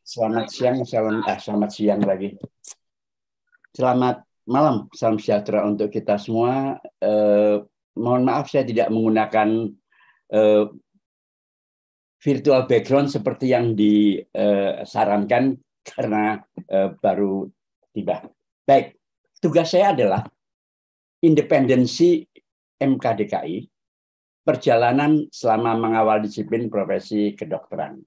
Selamat siang, selamat siang lagi. Selamat malam, salam sejahtera untuk kita semua. Mohon maaf saya tidak menggunakan virtual background seperti yang disarankan karena baru tiba. Baik, tugas saya adalah independensi MKDKI, perjalanan selama mengawal disiplin profesi kedokteran.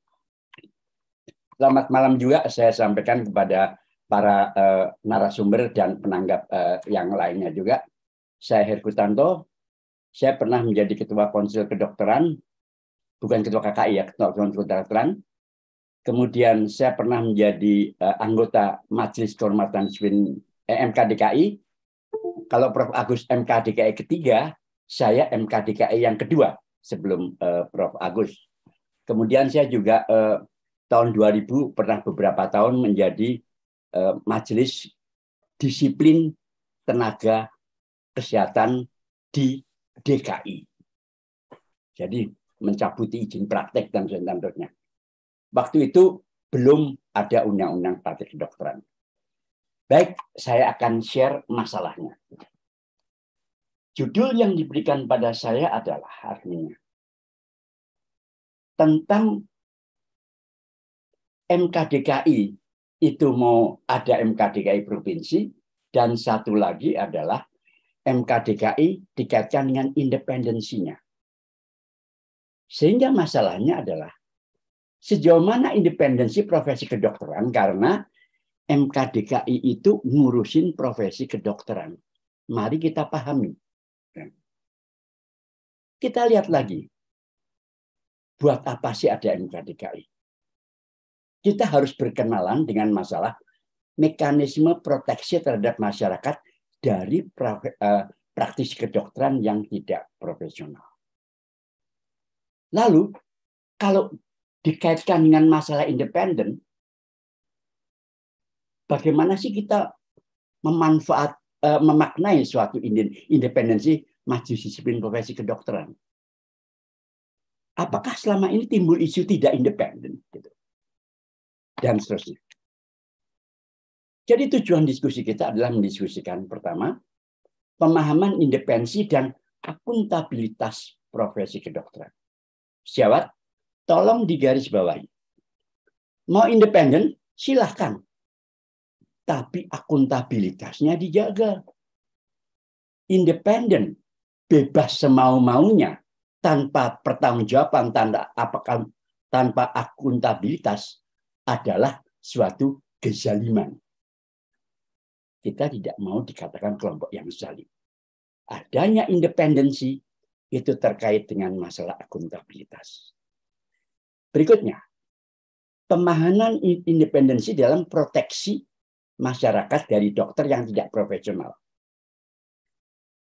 Selamat malam juga saya sampaikan kepada para narasumber dan penanggap yang lainnya juga. Saya Herkutanto, saya pernah menjadi Ketua Konsil Kedokteran, bukan Ketua KKI ya, Ketua Konsil Kedokteran. Kemudian saya pernah menjadi anggota Majelis Kehormatan Disiplin MKDKI. Kalau Prof. Agus MKDKI ketiga, saya MKDKI yang kedua sebelum Prof. Agus. Kemudian saya juga tahun 2000 pernah beberapa tahun menjadi Majelis Disiplin Tenaga Kesehatan di DKI. Jadi mencabuti izin praktek dan sebagainya. Waktu itu belum ada undang-undang praktek kedokteran. Baik, saya akan share masalahnya. Judul yang diberikan pada saya adalah artinya tentang MKDKI itu mau ada MKDKI provinsi, dan satu lagi adalah MKDKI dikaitkan dengan independensinya. Sehingga masalahnya adalah sejauh mana independensi profesi kedokteran, karena MKDKI itu ngurusin profesi kedokteran. Mari kita pahami. Kita lihat lagi, buat apa sih ada MKDKI? Kita harus berkenalan dengan masalah mekanisme proteksi terhadap masyarakat dari praktisi kedokteran yang tidak profesional. Lalu, kalau dikaitkan dengan masalah independen, bagaimana sih kita memaknai suatu independensi majelis disiplin profesi kedokteran? Apakah selama ini timbul isu tidak independen? Dan seterusnya. Jadi tujuan diskusi kita adalah mendiskusikan pertama, pemahaman independensi dan akuntabilitas profesi kedokteran. Sejawat, tolong digarisbawahi. Mau independen, silahkan. Tapi akuntabilitasnya dijaga. Independen, bebas semau-maunya, tanpa pertanggungjawaban, tanpa akuntabilitas adalah suatu kezaliman. Kita tidak mau dikatakan kelompok yang zalim. Adanya independensi itu terkait dengan masalah akuntabilitas. Berikutnya, pemahaman independensi dalam proteksi masyarakat dari dokter yang tidak profesional.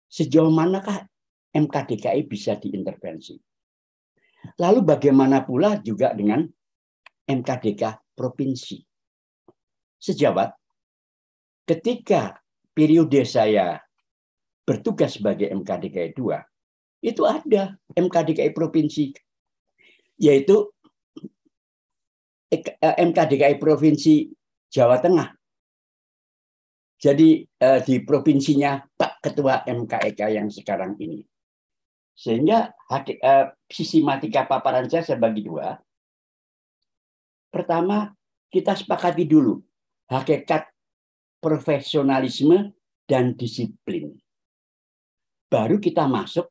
Sejauh manakah MKDKI bisa diintervensi? Lalu bagaimana pula juga dengan MKDK provinsi? Sejawat, ketika periode saya bertugas sebagai MKDKI 2, itu ada MKDKI provinsi, yaitu MKDKI provinsi Jawa Tengah. Jadi di provinsinya Pak Ketua MKEK yang sekarang ini. Sehingga sistematika paparan saya bagi dua. Pertama, kita sepakati dulu hakikat profesionalisme dan disiplin. Baru kita masuk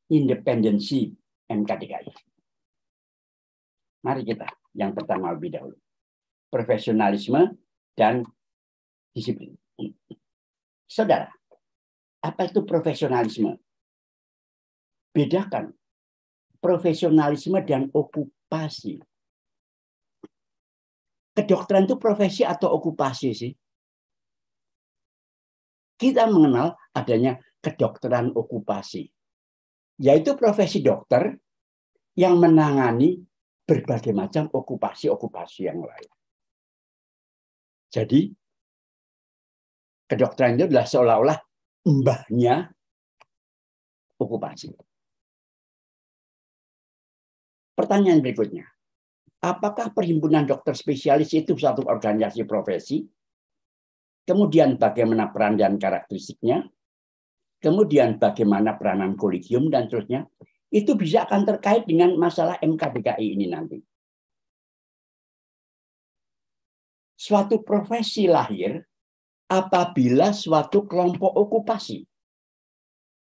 independensi MKDKI. Mari kita yang pertama lebih dahulu. Profesionalisme dan disiplin. Saudara, apa itu profesionalisme? Bedakan profesionalisme dan okupasi. Kedokteran itu profesi atau okupasi sih? Kita mengenal adanya kedokteran okupasi, yaitu profesi dokter yang menangani berbagai macam okupasi-okupasi yang lain. Jadi, kedokteran itu adalah seolah-olah mbahnya okupasi. Pertanyaan berikutnya, Apakah perhimpunan dokter spesialis itu satu organisasi profesi? Kemudian bagaimana peran dan karakteristiknya? Kemudian bagaimana peranan kolegium dan seterusnya? Itu bisa akan terkait dengan masalah MKDKI ini nanti. Suatu profesi lahir apabila suatu kelompok okupasi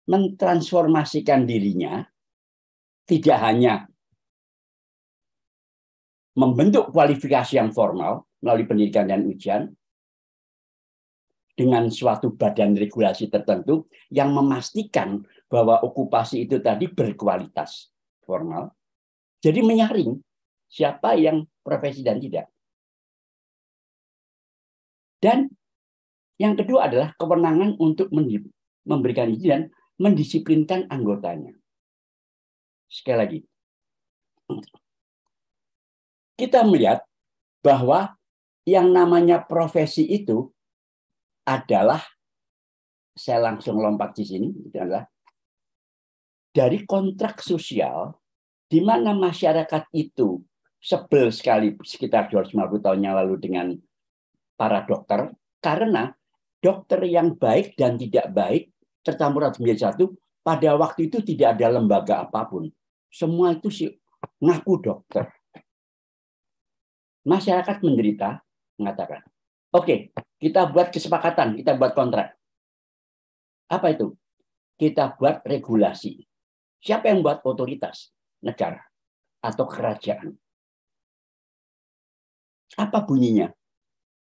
mentransformasikan dirinya, tidak hanya membentuk kualifikasi yang formal melalui pendidikan dan ujian, dengan suatu badan regulasi tertentu yang memastikan bahwa okupasi itu tadi berkualitas formal. Jadi menyaring siapa yang profesi dan tidak. Dan yang kedua adalah kewenangan untuk memberikan izin dan mendisiplinkan anggotanya. Sekali lagi, kita melihat bahwa yang namanya profesi itu adalah, saya langsung lompat di sini, itu adalah dari kontrak sosial di mana masyarakat itu sebel sekali sekitar 250 tahun yang lalu dengan para dokter, karena dokter yang baik dan tidak baik tercampur menjadi satu. Pada waktu itu tidak ada lembaga apapun. Semua itu ngaku dokter. Masyarakat menderita, mengatakan, oke, kita buat kesepakatan, kita buat kontrak. Apa itu? Kita buat regulasi. Siapa yang buat? Otoritas negara atau kerajaan. Apa bunyinya?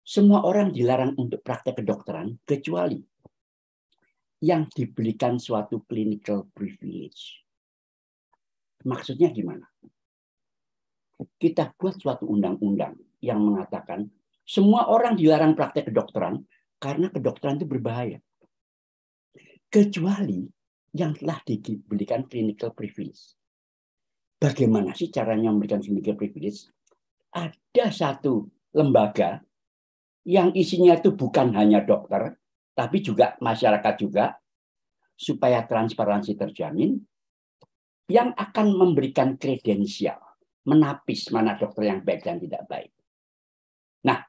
Semua orang dilarang untuk praktek kedokteran kecuali yang diberikan suatu clinical privilege. Maksudnya gimana? Kita buat suatu undang-undang yang mengatakan semua orang dilarang praktek kedokteran karena kedokteran itu berbahaya. Kecuali yang telah diberikan clinical privilege. Bagaimana sih caranya memberikan clinical privilege? Ada satu lembaga yang isinya itu bukan hanya dokter, tapi juga masyarakat juga, supaya transparansi terjamin, yang akan memberikan kredensial, menapis mana dokter yang baik dan tidak baik. Nah,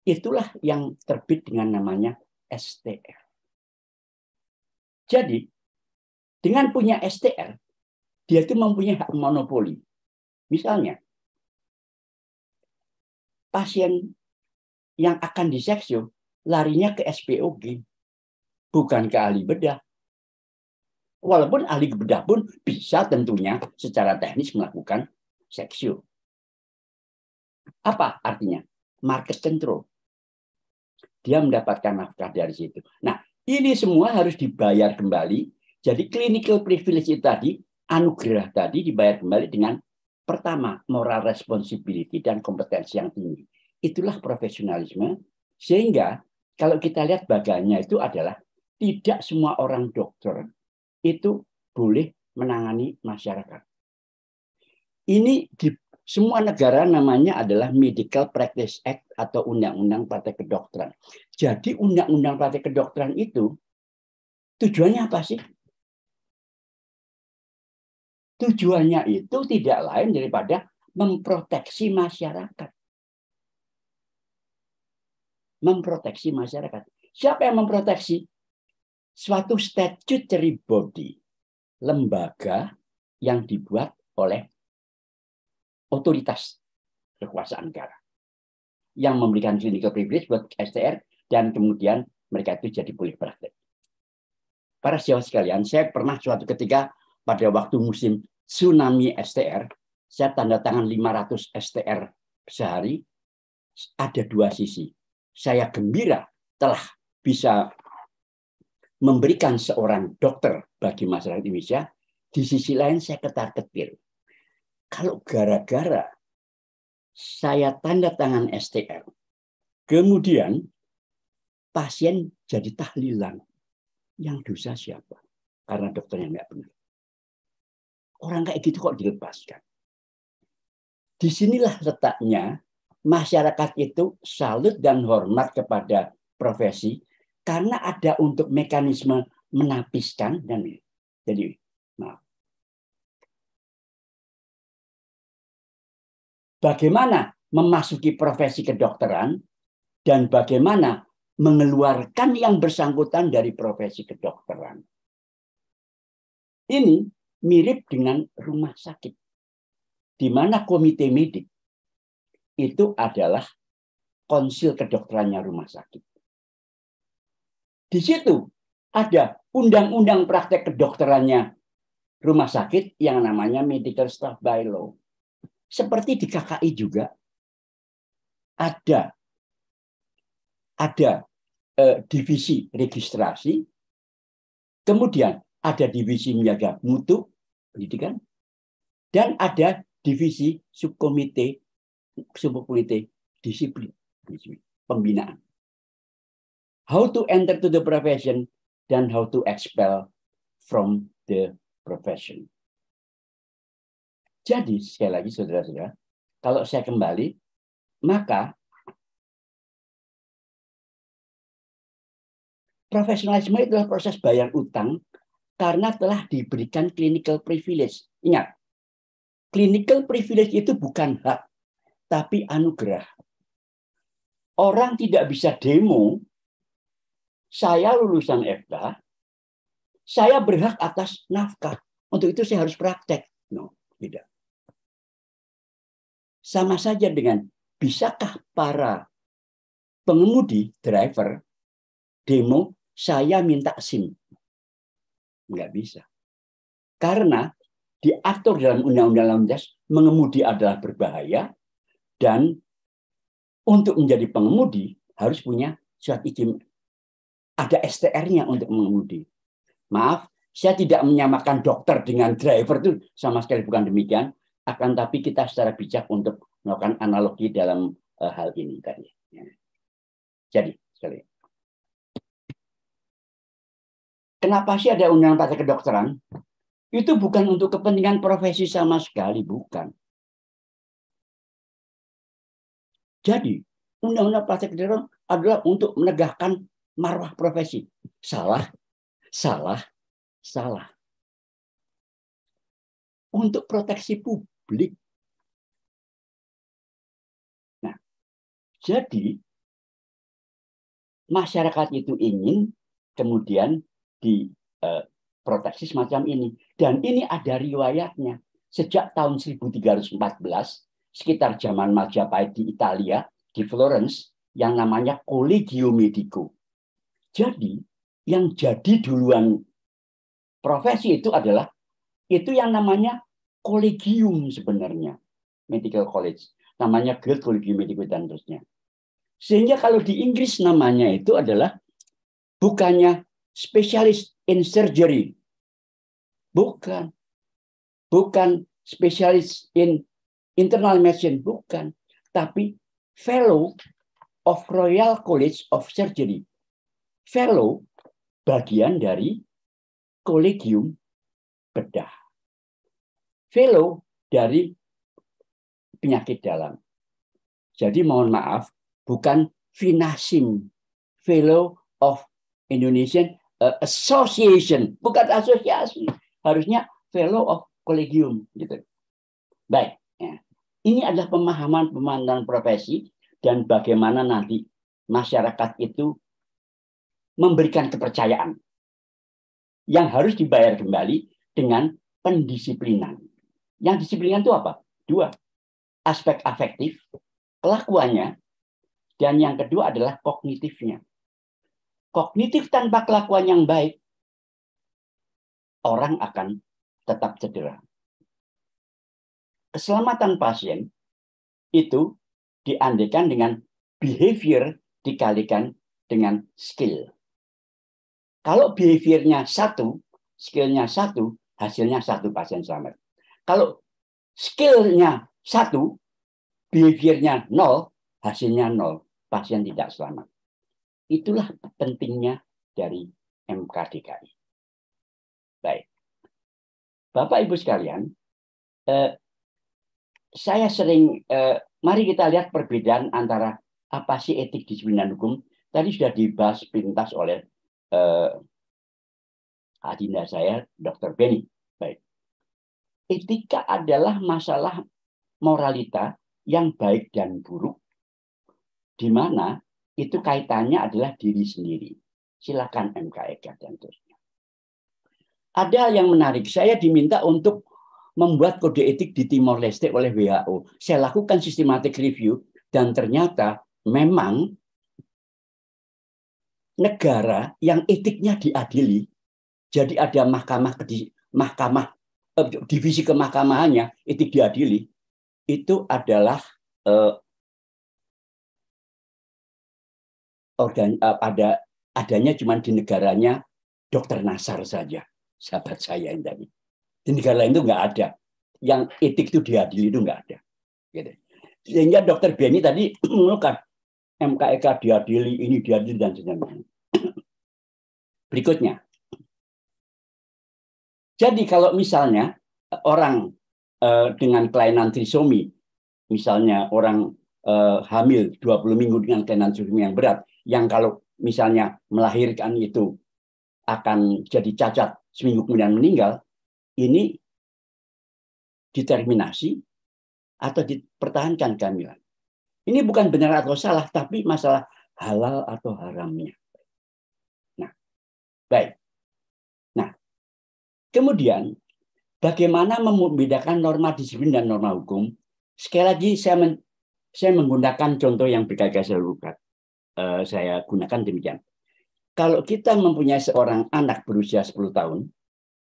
itulah yang terbit dengan namanya STR. Jadi, dengan punya STR, dia itu mempunyai hak monopoli. Misalnya, pasien yang akan diseksio larinya ke SPOG, bukan ke ahli bedah. Walaupun ahli bedah pun bisa tentunya secara teknis melakukan seksio. Apa artinya? Market control. Dia mendapatkan nafkah dari situ. Nah, ini semua harus dibayar kembali. Jadi clinical privilege itu tadi, anugerah tadi dibayar kembali dengan pertama, moral responsibility dan kompetensi yang tinggi. Itulah profesionalisme. Sehingga kalau kita lihat baganya itu adalah tidak semua orang dokter itu boleh menangani masyarakat. Ini di semua negara namanya adalah Medical Practice Act atau Undang-Undang Praktek Kedokteran. Jadi Undang-Undang Praktek Kedokteran itu tujuannya apa sih? Tujuannya itu tidak lain daripada memproteksi masyarakat. Memproteksi masyarakat. Siapa yang memproteksi? Suatu statutory body, lembaga yang dibuat oleh otoritas kekuasaan negara yang memberikan clinical privilege buat STR dan kemudian mereka itu jadi boleh praktek. Para sejawat sekalian, saya pernah suatu ketika pada waktu musim tsunami STR, saya tanda tangan 500 STR sehari, ada dua sisi. Saya gembira telah bisa memberikan seorang dokter bagi masyarakat Indonesia, di sisi lain saya ketar-ketir. Kalau gara-gara saya tanda tangan STR, kemudian pasien jadi tahlilan, yang dosa siapa? Karena dokternya nggak benar. Orang kayak gitu kok dilepaskan? Disinilah letaknya masyarakat itu salut dan hormat kepada profesi karena ada untuk mekanisme menapiskan dan jadi maaf. bagaimana memasuki profesi kedokteran dan bagaimana mengeluarkan yang bersangkutan dari profesi kedokteran. Ini mirip dengan rumah sakit, di mana komite medik itu adalah konsil kedokterannya rumah sakit. Di situ ada undang-undang praktek kedokterannya rumah sakit yang namanya Medical Staff Bylaw. Seperti di KKI juga ada divisi registrasi, kemudian ada divisi menjaga mutu pendidikan, dan ada divisi subkomite disiplin pembinaan. How to enter to the profession dan how to expel from the profession. Jadi sekali lagi saudara-saudara, kalau saya kembali, maka profesionalisme itu adalah proses bayar utang karena telah diberikan clinical privilege. Ingat, clinical privilege itu bukan hak, tapi anugerah. Orang tidak bisa demo, saya lulusan FK, saya berhak atas nafkah. Untuk itu saya harus praktek. No, tidak. Sama saja dengan, bisakah para pengemudi, driver, demo, saya minta SIM? Nggak bisa. Karena diatur dalam Undang-Undang Lalu Lintas, mengemudi adalah berbahaya, dan untuk menjadi pengemudi harus punya surat izin. Ada STR-nya untuk mengemudi. Maaf, saya tidak menyamakan dokter dengan driver, itu sama sekali bukan demikian. Akan tapi kita secara bijak untuk melakukan analogi dalam hal ini tadi. Jadi, sekali. Kenapa sih ada undang-undang praktek kedokteran? Itu bukan untuk kepentingan profesi sama sekali, bukan. Jadi, undang-undang praktek kedokteran adalah untuk menegakkan marwah profesi. Salah, salah, salah. Untuk proteksi publik. Nah, jadi masyarakat itu ingin kemudian diproteksi semacam ini. Dan ini ada riwayatnya. Sejak tahun 1314, sekitar zaman Majapahit di Italia, di Florence, yang namanya Collegio Medico. Jadi, yang jadi duluan profesi itu adalah itu yang namanya kolegium sebenarnya. Medical College. Namanya Guild Collegium Medico dan terusnya. Sehingga kalau di Inggris namanya itu adalah bukannya spesialis in surgery. Bukan. Bukan spesialis in internal medicine. Bukan. Tapi Fellow of Royal College of Surgery. Fellow bagian dari kolegium bedah. Fellow dari penyakit dalam. Jadi mohon maaf, bukan FINASIM, Fellow of Indonesian Association, bukan asosiasi. Harusnya Fellow of Collegium. Gitu. Baik. Ya. Ini adalah pemahaman profesi dan bagaimana nanti masyarakat itu memberikan kepercayaan yang harus dibayar kembali dengan pendisiplinan. Yang disiplinan itu apa? Dua. Aspek afektif, kelakuannya, dan yang kedua adalah kognitifnya. Kognitif tanpa kelakuan yang baik, orang akan tetap cedera. Keselamatan pasien itu diandekan dengan behavior dikalikan dengan skill. Kalau behaviornya satu, skillnya satu, hasilnya satu pasien selamat. Kalau skillnya satu, behaviornya nol, hasilnya nol, pasien tidak selamat. Itulah pentingnya dari MKDKI. Baik. Bapak Ibu sekalian, saya sering, mari kita lihat perbedaan antara apa sih etik disiplin dan hukum. Tadi sudah dibahas pintas oleh adinda saya, Dr. Benny. Baik. Etika adalah masalah moralita yang baik dan buruk, di mana itu kaitannya adalah diri sendiri. Silakan MKEK dan terusnya. Ada yang menarik, saya diminta untuk membuat kode etik di Timor Leste oleh WHO. Saya lakukan systematic review dan ternyata memang negara yang etiknya diadili, jadi ada divisi kemahkamahannya, etik diadili, itu adalah adanya cuma di negaranya Dr. Nasar saja, sahabat saya yang tadi. Di negara lain itu nggak ada. Yang etik itu diadili itu nggak ada. Gitu. Sehingga Dr. Benny tadi mengeluhkan MKEK diadili, ini diadili, dan sebagainya. Berikutnya. Jadi kalau misalnya orang dengan kelainan trisomi, misalnya orang hamil 20 minggu dengan kelainan trisomi yang berat, yang kalau misalnya melahirkan itu akan jadi cacat seminggu kemudian meninggal, ini diterminasi atau dipertahankan kehamilan. Ini bukan benar atau salah, tapi masalah halal atau haramnya. Nah, baik. Nah, kemudian bagaimana membedakan norma disiplin dan norma hukum? Sekali lagi saya menggunakan contoh yang berkali-kali saya gunakan demikian. Kalau kita mempunyai seorang anak berusia 10 tahun,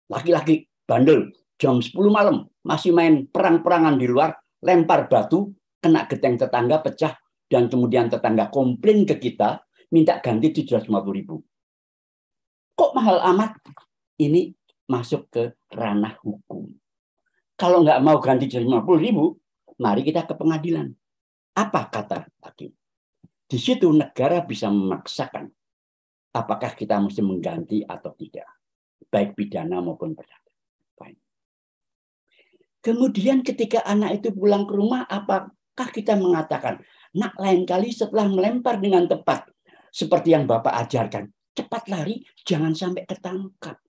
laki-laki bandel, jam 10 malam, masih main perang-perangan di luar, lempar batu, kena geteng tetangga, pecah, dan kemudian tetangga komplain ke kita, minta ganti 750.000. Kok mahal amat? Ini masuk ke ranah hukum. Kalau nggak mau ganti 750.000, mari kita ke pengadilan. Apa kata hakim? Di situ negara bisa memaksakan apakah kita mesti mengganti atau tidak, baik pidana maupun perdata. Kemudian ketika anak itu pulang ke rumah, apakah kita mengatakan, nak, lain kali setelah melempar dengan tepat, seperti yang Bapak ajarkan, cepat lari, jangan sampai ketangkap.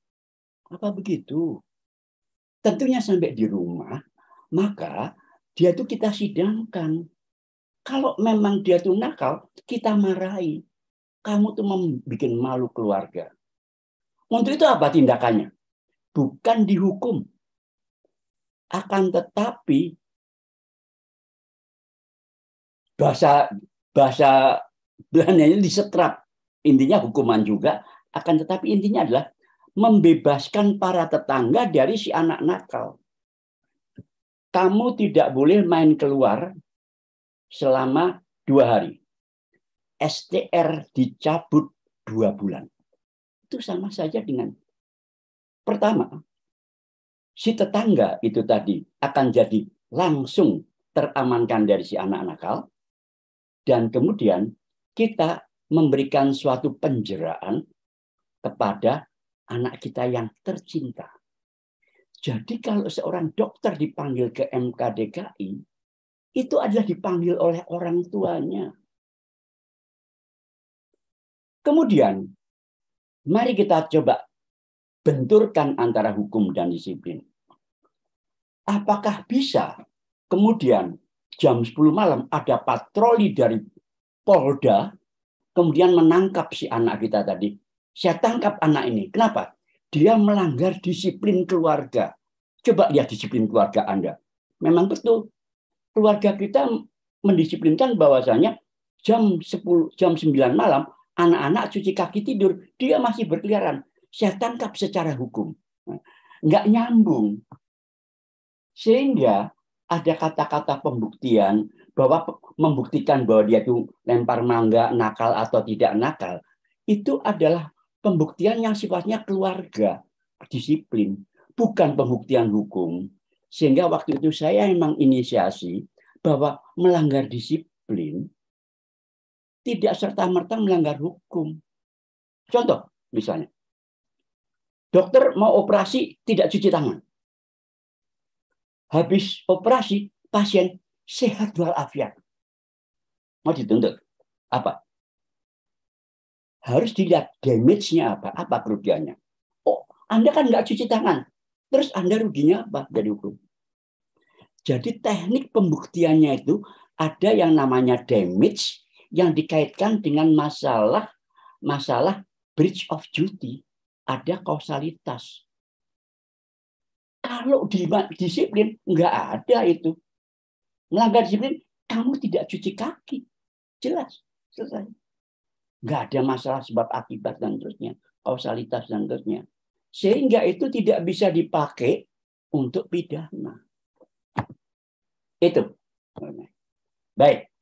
Apa begitu? Tentunya sampai di rumah, maka dia itu kita sidangkan. Kalau memang dia itu nakal, kita marahi. Kamu tuh membuat malu keluarga. Untuk itu apa tindakannya? Bukan dihukum. Akan tetapi bahasa Belandanya disetrap. Intinya hukuman juga. Akan tetapi intinya adalah membebaskan para tetangga dari si anak nakal. Kamu tidak boleh main keluar selama 2 hari. STR dicabut 2 bulan. Itu sama saja dengan pertama, si tetangga itu tadi akan jadi langsung teramankan dari si anak nakal, dan kemudian kita memberikan suatu penjeraan kepada anak kita yang tercinta. Jadi kalau seorang dokter dipanggil ke MKDKI, itu adalah dipanggil oleh orang tuanya. Kemudian, mari kita coba benturkan antara hukum dan disiplin. Apakah bisa kemudian jam 10 malam ada patroli dari Polda, kemudian menangkap si anak kita tadi. Saya tangkap anak ini. Kenapa? Dia melanggar disiplin keluarga. Coba lihat disiplin keluarga Anda. Memang betul. Keluarga kita mendisiplinkan bahwasanya jam 9 malam, anak-anak cuci kaki tidur, dia masih berkeliaran. Saya tangkap secara hukum. Nggak nyambung. Sehingga ada kata-kata pembuktian bahwa membuktikan bahwa dia itu lempar mangga, nakal atau tidak nakal, itu adalah pembuktian yang sifatnya keluarga, disiplin, bukan pembuktian hukum. Sehingga waktu itu saya memang inisiasi bahwa melanggar disiplin tidak serta-merta melanggar hukum. Contoh, misalnya, dokter mau operasi tidak cuci tangan. Habis operasi, pasien sehat walafiat. Mau dituntut apa? Harus dilihat damage-nya apa kerugiannya. Oh, Anda kan nggak cuci tangan. Terus Anda ruginya apa dari hukum? Jadi teknik pembuktiannya itu ada yang namanya damage yang dikaitkan dengan masalah breach of duty. Ada kausalitas. Kalau di disiplin nggak ada itu. Melanggar disiplin, kamu tidak cuci kaki. Jelas, selesai. Nggak ada masalah sebab akibat dan terusnya, kausalitas dan terusnya. Sehingga itu tidak bisa dipakai untuk pidana. Itu. Baik.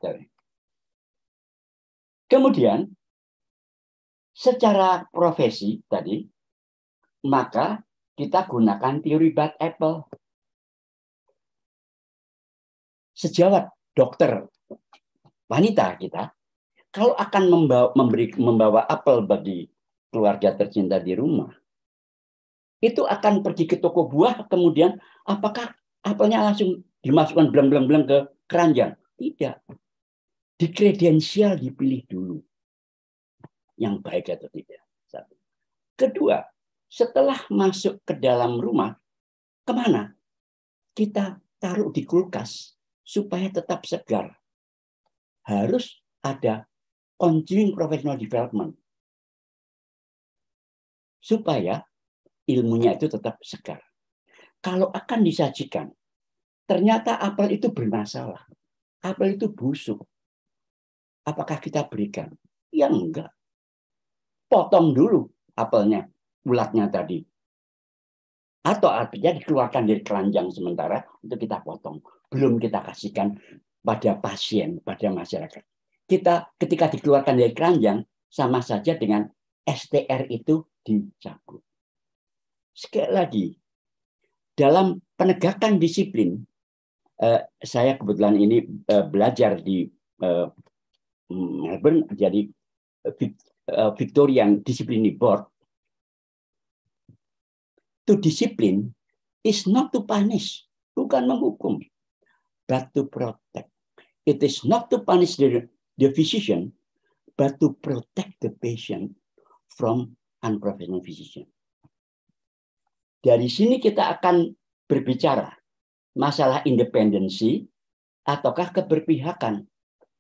Kemudian, secara profesi tadi, maka kita gunakan teori bad apple. Sejawat dokter wanita kita, kalau akan membawa apel bagi keluarga tercinta di rumah, itu akan pergi ke toko buah, kemudian apakah apelnya langsung dimasukkan bleng-bleng ke keranjang? Tidak. Di kredensial dipilih dulu. Yang baik atau tidak. Satu. Kedua, setelah masuk ke dalam rumah, kemana? Kita taruh di kulkas supaya tetap segar. Harus ada continuing professional development. Supaya ilmunya itu tetap segar. Kalau akan disajikan, ternyata apel itu bermasalah. Apel itu busuk. Apakah kita berikan? Ya enggak. Potong dulu apelnya, ulatnya tadi. Atau apelnya dikeluarkan dari keranjang sementara untuk kita potong. Belum kita kasihkan pada pasien, pada masyarakat. Kita ketika dikeluarkan dari keranjang, sama saja dengan STR itu dicabut. Sekali lagi, dalam penegakan disiplin, saya kebetulan ini belajar di Melbourne, jadi Victorian Disciplinary Board. To discipline is not to punish, bukan menghukum, but to protect. It is not to punish the physician, but to protect the patient from unprofessional physician. Dari sini kita akan berbicara masalah independensi ataukah keberpihakan.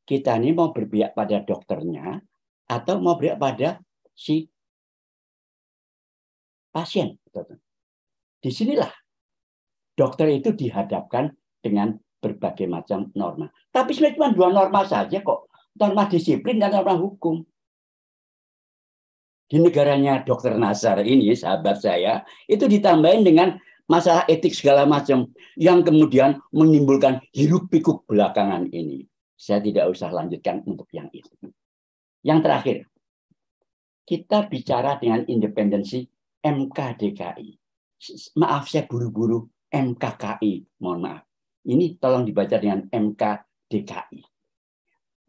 Kita ini mau berpihak pada dokternya atau mau berpihak pada si pasien. Disinilah dokter itu dihadapkan dengan berbagai macam norma. Tapi sebenarnya cuma dua norma saja kok. Norma disiplin dan norma hukum. Di negaranya Dr. Nasar ini, sahabat saya, itu ditambahin dengan masalah etik segala macam yang kemudian menimbulkan hiruk pikuk belakangan ini. Saya tidak usah lanjutkan untuk yang itu. Yang terakhir, kita bicara dengan independensi MKDKI. Maaf, saya buru-buru MKKI, mohon maaf. Ini tolong dibaca dengan MKDKI.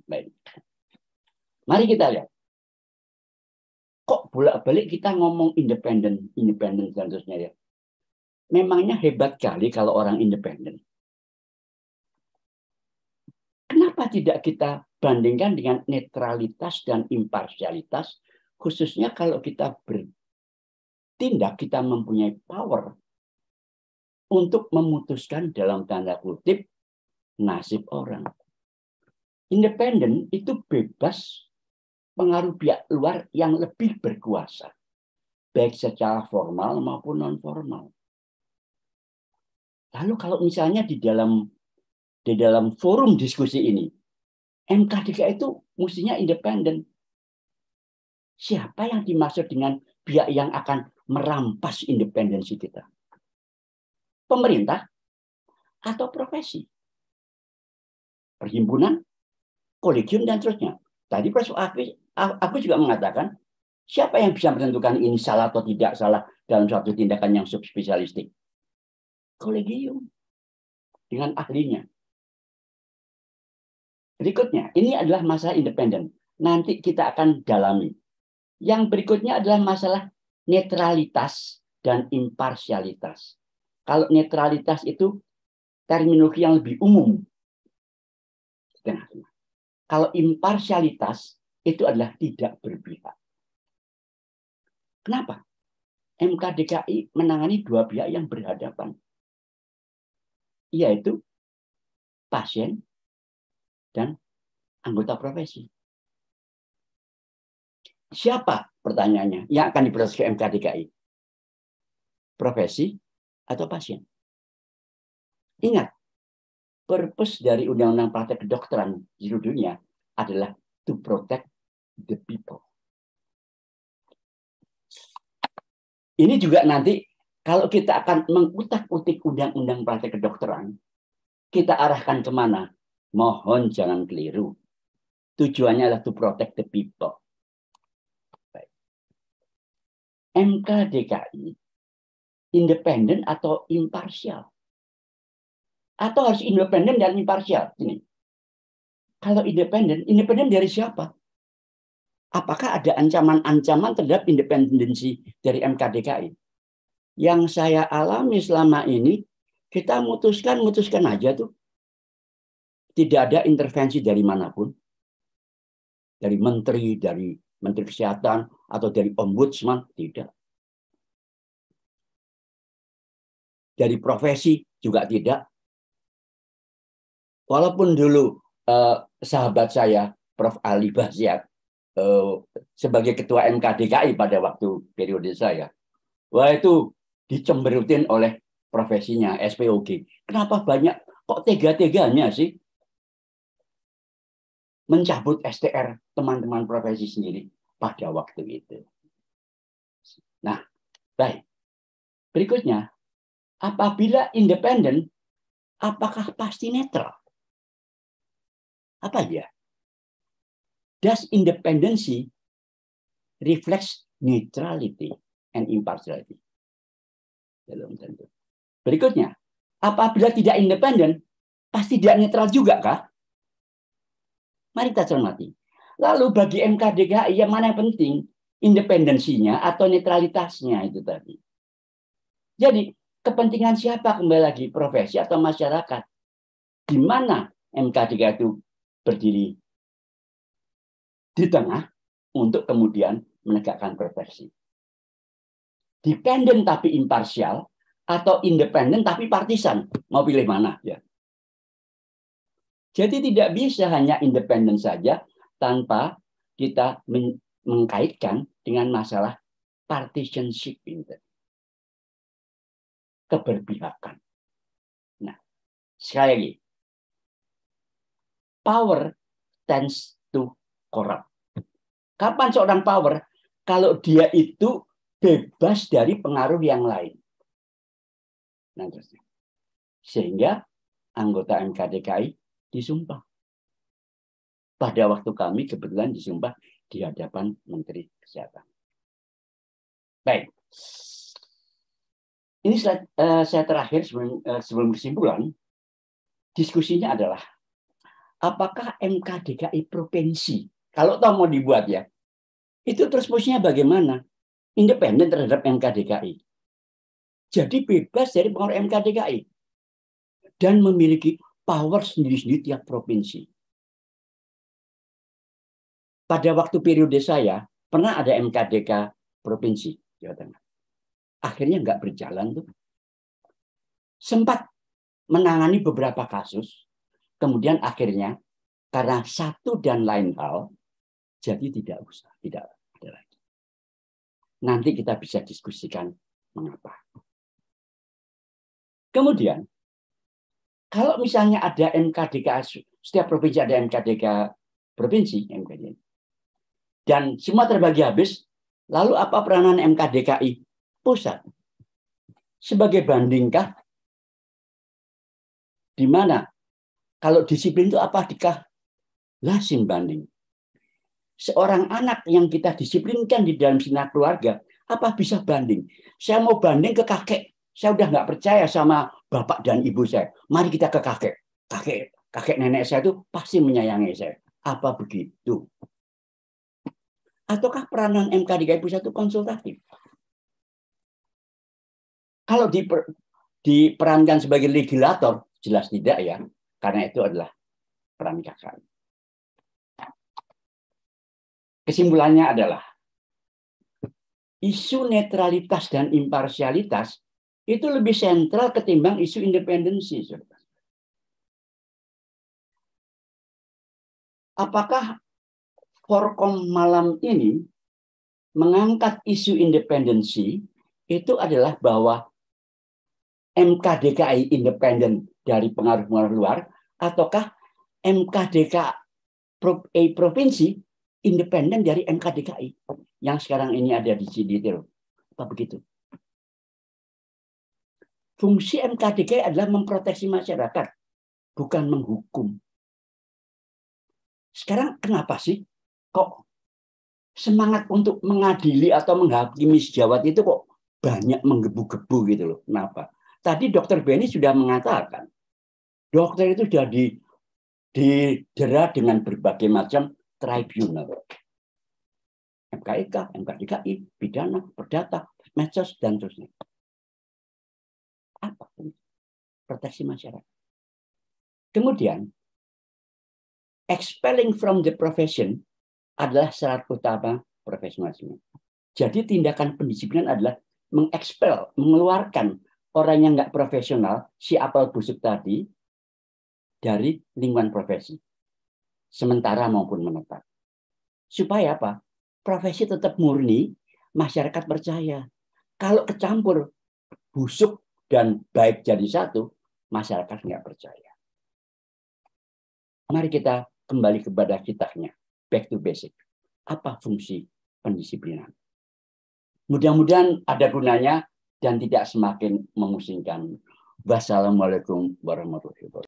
Baik. Mari kita lihat. Kok bolak-balik kita ngomong independen dan seterusnya ya. Memangnya hebat kali kalau orang independen. Kenapa tidak kita bandingkan dengan netralitas dan imparsialitas, khususnya kalau kita bertindak, kita mempunyai power untuk memutuskan dalam tanda kutip nasib orang. Independen itu bebas pengaruh pihak luar yang lebih berkuasa, baik secara formal maupun non-formal. Lalu kalau misalnya di dalam forum diskusi ini, MKDK itu mestinya independen. Siapa yang dimaksud dengan pihak yang akan merampas independensi kita? Pemerintah atau profesi? Perhimpunan, kolegium, dan seterusnya. Tadi Prof. Aku juga mengatakan, siapa yang bisa menentukan ini salah atau tidak salah dalam suatu tindakan yang subspesialistik? Kolegium dengan ahlinya. Berikutnya, ini adalah masalah independen. Nanti kita akan dalami. Yang berikutnya adalah masalah netralitas dan imparsialitas. Kalau netralitas itu terminologi yang lebih umum. Kalau imparsialitas itu adalah tidak berpihak. Kenapa? MKDKI menangani dua pihak yang berhadapan. Yaitu pasien, dan anggota profesi. Siapa pertanyaannya yang akan diproses ke MK DKI? Profesi atau pasien? Ingat, purpose dari Undang-Undang Praktek Kedokteran di seluruh dunia adalah to protect the people. Ini juga nanti kalau kita akan mengutak-utik Undang-Undang Praktek Kedokteran, kita arahkan kemana? Mohon jangan keliru. Tujuannya adalah to protect the people. Baik. MK DKI independen atau imparsial? Atau harus independen dan imparsial? Ini. Kalau independen, independen dari siapa? Apakah ada ancaman-ancaman terhadap independensi dari MK DKI? Yang saya alami selama ini, kita mutuskan aja tuh. Tidak ada intervensi dari manapun. Dari menteri kesehatan, atau dari ombudsman, tidak. Dari profesi juga tidak. Walaupun dulu sahabat saya, Prof. Ali Basyat, sebagai ketua MK DKI pada waktu periode saya, wah itu dicemberutin oleh profesinya, SPOG. Kenapa banyak, kok tega-teganya sih mencabut STR teman-teman profesi sendiri pada waktu itu. Nah, baik. Berikutnya, apabila independen, apakah pasti netral? Apa dia? Does independency reflects neutrality and impartiality? Belum tentu. Berikutnya, apabila tidak independen, pasti tidak netral juga kah? Mari kita cermati. Lalu bagi MK DKI yang mana yang penting? Independensinya atau netralitasnya itu tadi. Jadi kepentingan siapa kembali lagi? Profesi atau masyarakat? Di mana MK DKI itu berdiri? Di tengah untuk kemudian menegakkan profesi. Dependen tapi imparsial atau independen tapi partisan. Mau pilih mana? Ya. Jadi tidak bisa hanya independen saja tanpa kita mengkaitkan dengan masalah partisanship ini. Keberpihakan. Nah, sekali lagi. Power tends to corrupt. Kapan seorang power? Kalau dia itu bebas dari pengaruh yang lain. Nah, terusnya. Sehingga anggota MK DKI disumpah. Pada waktu kami kebetulan disumpah di hadapan Menteri Kesehatan. Baik. Ini saya terakhir sebelum kesimpulan. Diskusinya adalah apakah MK DKI provinsi, kalau toh mau dibuat ya, itu terus posisinya bagaimana? Independen terhadap MK DKI. Jadi bebas dari pengaruh MK DKI. Dan memiliki power sendiri-sendiri tiap provinsi. Pada waktu periode saya, pernah ada MKDK provinsi Jawa Tengah. Akhirnya nggak berjalan tuh. Sempat menangani beberapa kasus, kemudian akhirnya karena satu dan lain hal, jadi tidak ada lagi. Nanti kita bisa diskusikan mengapa. Kemudian, kalau misalnya ada MKDK, setiap provinsi ada MKDK provinsi, MKDK, dan semua terbagi habis, lalu apa peranan MKDKI pusat? Sebagai bandingkah? Di mana? Kalau disiplin itu apa dikah? Lazim banding. Seorang anak yang kita disiplinkan di dalam sinar keluarga, apa bisa banding? Saya mau banding ke kakek. Saya udah nggak percaya sama bapak dan ibu saya. Mari kita ke kakek. Kakek nenek saya itu pasti menyayangi saya. Apa begitu? Ataukah peranan MKDKI pusat itu konsultatif? Kalau diperankan sebagai legislator, jelas tidak ya. Karena itu adalah peran KKI. Kesimpulannya adalah isu netralitas dan imparsialitas itu lebih sentral ketimbang isu independensi. Apakah Forkom malam ini mengangkat isu independensi itu adalah bahwa MKDKI independen dari pengaruh-pengaruh luar, ataukah MKDKI provinsi independen dari MKDKI yang sekarang ini ada di Cibinong? Apa begitu? Fungsi MKDKI adalah memproteksi masyarakat, bukan menghukum. Sekarang kenapa sih kok semangat untuk mengadili atau menghakimi sejawat itu kok banyak menggebu-gebu gitu loh? Kenapa? Tadi Dokter Benny sudah mengatakan, dokter itu sudah didera dengan berbagai macam tribunal. MKIK, MKDKI, pidana, perdata, medsos, dan seterusnya. Apa? Proteksi masyarakat. Kemudian, expelling from the profession adalah syarat utama profesionalisme. Jadi tindakan pendisiplinan adalah mengekspel, mengeluarkan orang yang nggak profesional, si apel busuk tadi, dari lingkungan profesi. Sementara maupun menetap. Supaya apa? Profesi tetap murni, masyarakat percaya. Kalau kecampur busuk dan baik jadi satu, masyarakat nggak percaya. Mari kita kembali kepada kitabnya. Back to basic. Apa fungsi pendisiplinan? Mudah-mudahan ada gunanya dan tidak semakin memusingkan. Wassalamualaikum warahmatullahi wabarakatuh.